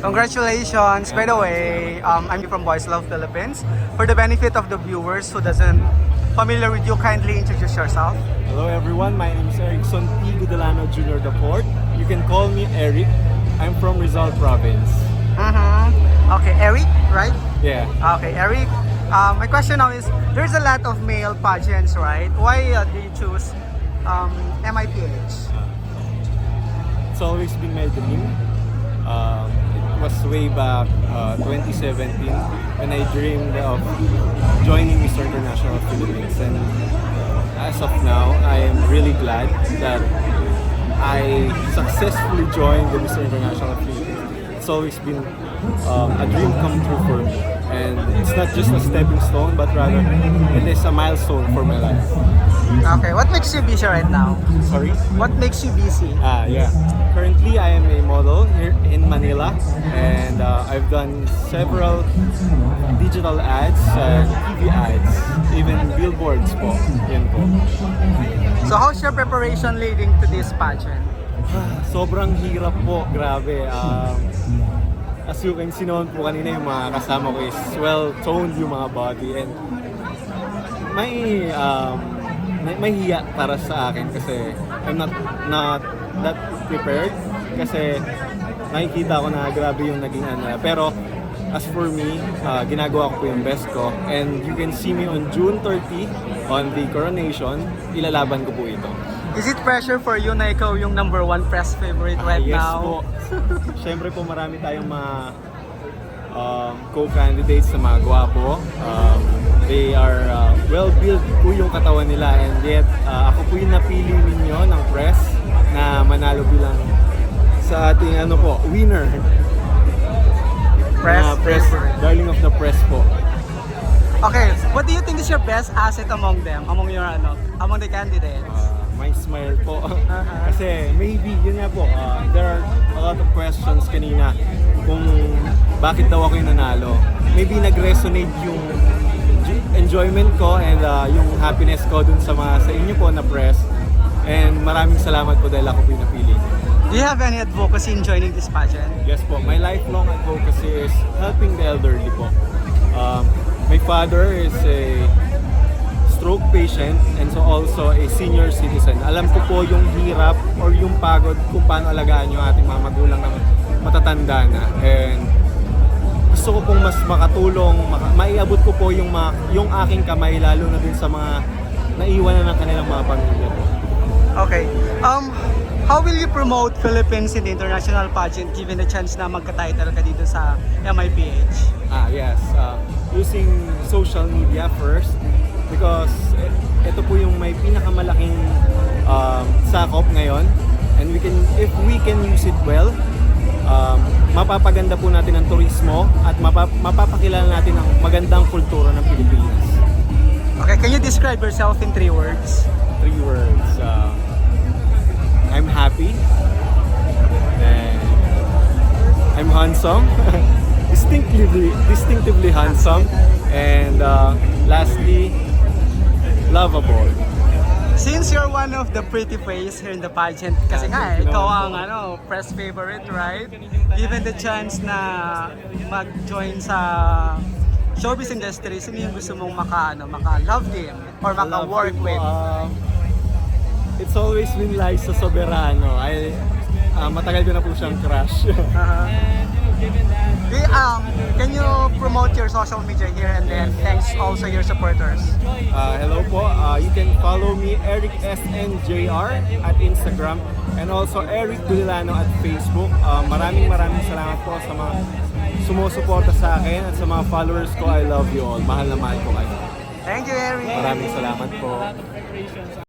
Congratulations. By the way, I'm from Boys Love Philippines. For the benefit of the viewers who doesn't familiar with you, kindly introduce yourself. Hello everyone, my name is Erickson P. Gudelano Jr. IV. You can call me Eric. I'm from Rizal Province. Okay, Eric, right? Yeah. Okay, Eric. My question now is, there's a lot of male pageants, right? Why do you choose MIPH? It's always been my dream. It was way back 2017 when I dreamed of joining Mr. International Philippines, and as of now, I am really glad that I successfully joined the Mr. International Philippines. It's always been a dream come true for me, and it's not just a stepping stone, but rather it is a milestone for my life. Okay, what makes you busy right now? Sorry? What makes you busy? Yeah. Currently, I am a model here in Manila, and I've done several digital ads, TV ads, even billboards po. Yan po. So how's your preparation leading to this pageant? Sobrang hirap po, grabe. As you can see naman po kanina, yung mga kasama ko is well-toned yung mga body, and may hiya para sa akin kasi I'm not that prepared, kasi nakikita ko na grabe yung naging ano. Pero as for me, ginagawa ko po yung best ko, and you can see me on June 30 on the coronation. Ilalaban ko po ito. Is it pressure for you na ikaw yung #1 press favorite right Yes now? po. Siyempre po marami tayong mga co-candidates na mga gwapo. They are well-built po yung katawan nila, and yet ako po yung napili ninyo ng press na manalo bilang sa ating winner. Press favorite. Darling of the press po. Okay, what do you think is your best asset among them? Among the candidates? My smile po. Kasi maybe, yun nga po, there are a lot of questions kanina kung bakit daw ako yung nanalo. Maybe nag-resonate yung enjoyment ko and yung happiness ko dun sa inyo po na press. And maraming salamat po dahil ako po yung napili. Do you have any advocacy in joining this pageant? Yes po, my lifelong advocacy is helping the elderly po. My father is a stroke patient and so also a senior citizen. Alam ko po yung hirap or yung pagod kung paano alagaan yung ating mga magulang na matatanda na. And gusto ko pong mas makatulong, maiabot ko po yung aking kamay, lalo na din sa mga naiwan na ng kanilang mga pamilya po. Okay. How will you promote Philippines in the international pageant given the chance na magka-title ka dito sa MIPH? Yes. Using social media first, because ito po yung may pinakamalaking sakop ngayon, and if we can use it well, mapapaganda po natin ang turismo at mapapakilala natin ang magandang kultura ng Pilipinas. Okay, can you describe yourself in 3 words? 3 words. I'm happy, and I'm handsome, distinctively handsome, and lastly, lovable. Since you're one of the pretty face here in the pageant, kasi nga ikaw ang press favorite, right? Given the chance na mag-join sa showbiz industry, sino yung gusto mong maka-love team or maka-work with? It's always been Liza Soberano. Matagal ko na po siyang crush. Can you promote your social media here, and then thanks also your supporters? Hello po. You can follow me, Eric SNJR at Instagram, and also Eric Gudelano at Facebook. Maraming salamat po sa mga sumusuporta sa akin at sa mga followers ko. I love you all. Mahal na mahal ko kayo. Thank you, Eric. Maraming salamat po.